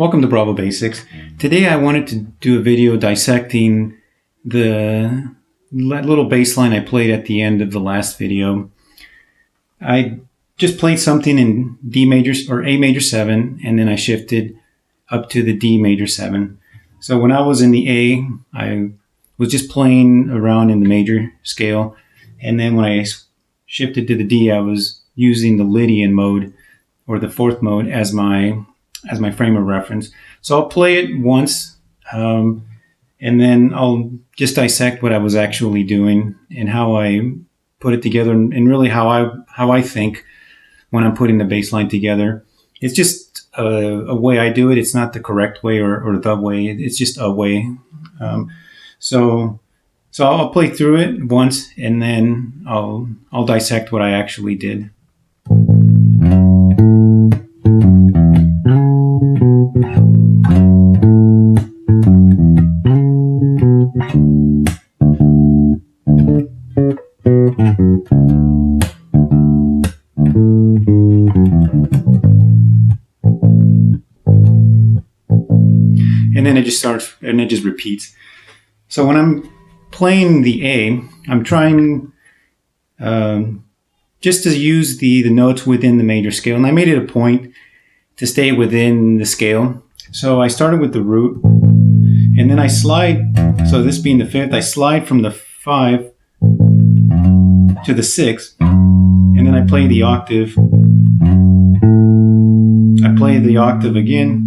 Welcome to Bravo Basics. Today I wanted to do a video dissecting the little bass line I played at the end of the last video. I just played something in D major or A major 7, and then I shifted up to the D major 7. So when I was in the A, I was just playing around in the major scale, and then when I shifted to the D, I was using the Lydian mode or the fourth mode as my frame of reference. So I'll play it once, and then I'll just dissect what I was actually doing and how I put it together, and really how I think when I'm putting the bass line together. It's just a way I do it. It's not the correct way or the way. It's just a way. So I'll play through it once, and then I'll dissect what I actually did. And then it just starts, and it just repeats. So when I'm playing the A, I'm trying just to use the notes within the major scale. And I made it a point to stay within the scale. So I started with the root, and then I slide, so this being the fifth, I slide from the 5 to the 6, and then I play the octave. I play the octave again.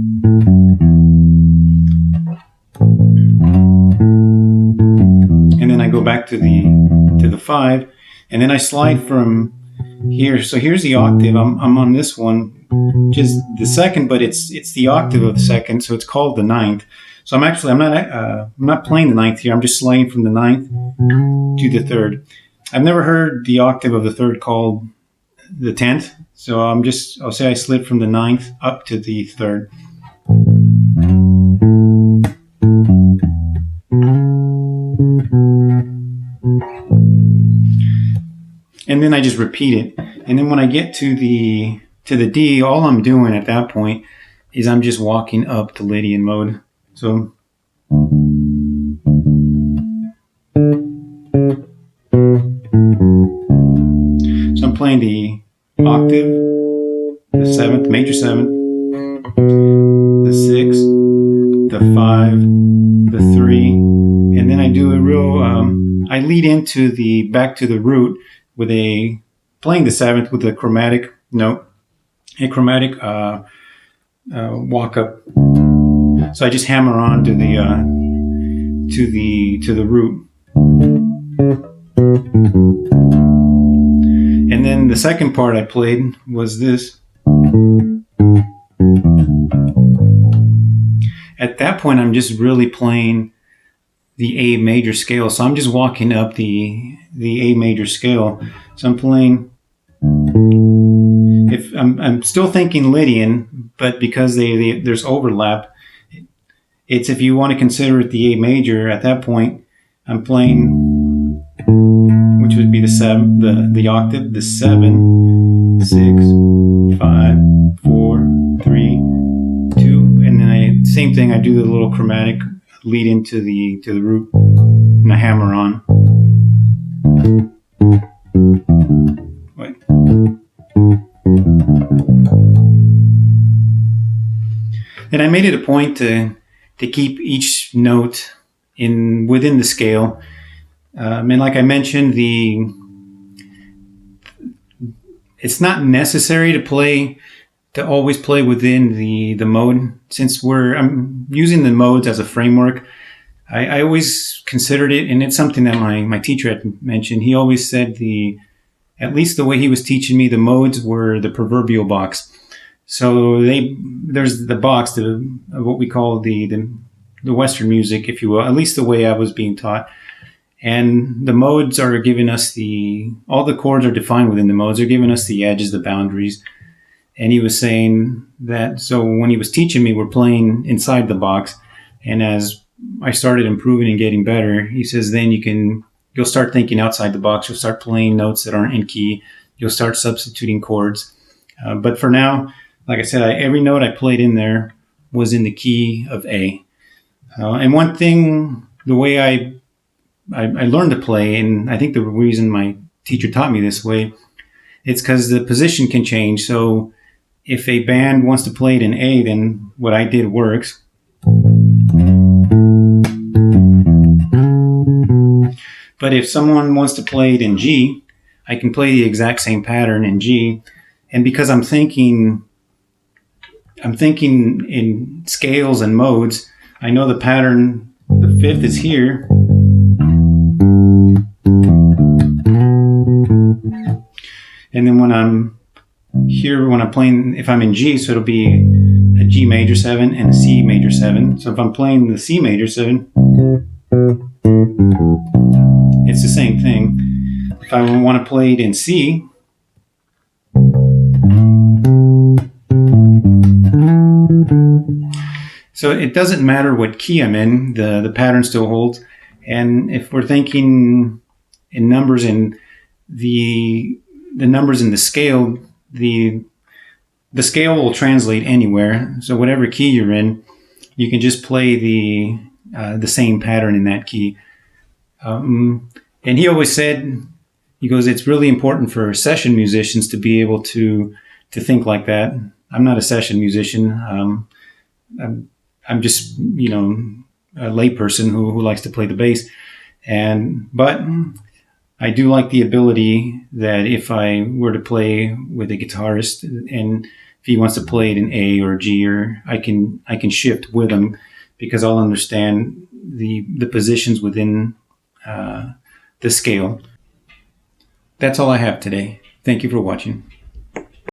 And then I go back to the 5, and then I slide from here. So here's the octave. I'm on this one, just the second, but it's the octave of the second, so it's called the ninth. So I'm not playing the ninth here. I'm just sliding from the ninth to the third. I've never heard the octave of the third called the 10th. So I'll say I slid from the ninth up to the third. And then I just repeat it. And then when I get to the D, all I'm doing at that point is I'm just walking up to Lydian mode. So I'm playing the octave, the 7th, major 7th, the 6, the 5, the 3, and then I do a real, I lead into back to the root with playing the 7th with a chromatic note, a chromatic walk up. So I just hammer on to the root. And then the second part I played was this. At that point, I'm just really playing the A major scale. So I'm just walking up the A major scale. So I'm playing, if I'm still thinking Lydian, but because there's overlap, it's, if you want to consider it the A major, at that point, I'm playing, which would be the 7, the octave, the 7, 6, 5, 4, 3, 2, and then same thing, I do the little chromatic lead into the root, and I hammer on. Wait. And I made it a point to keep each note within the scale. And like I mentioned, it's not necessary to always play within the mode. Since I'm using the modes as a framework, I always considered it, and it's something that my teacher had mentioned. He always said at least the way he was teaching me, the modes were the proverbial box. So there's the box, what we call the Western music, if you will, at least the way I was being taught. And the modes are giving us all the chords are defined within the modes. They're giving us the edges, the boundaries. And he was saying that, so when he was teaching me, we're playing inside the box. And as I started improving and getting better, he says, then you'll start thinking outside the box. You'll start playing notes that aren't in key. You'll start substituting chords. But for now, like I said, every note I played in there was in the key of A. And one thing, the way I learned to play, and I think the reason my teacher taught me this way, it's because the position can change. So if a band wants to play it in A, then what I did works. But if someone wants to play it in G, I can play the exact same pattern in G. And because I'm thinking in scales and modes, I know the pattern, the fifth is here. And then when I'm here, when I'm playing, if I'm in G, so it'll be a G major 7 and a C major 7. So if I'm playing the C major 7, it's the same thing. If I want to play it in C, so it doesn't matter what key I'm in, the pattern still holds. And if we're thinking in numbers, in the numbers in the scale, the scale will translate anywhere. So whatever key you're in, you can just play the same pattern in that key. And he always said, he goes, it's really important for session musicians to be able to think like that. I'm not a session musician. I'm just, a layperson who likes to play the bass. But I do like the ability that if I were to play with a guitarist and if he wants to play it in A or G, or I can shift with him, because I'll understand the positions within the scale. That's all I have today. Thank you for watching.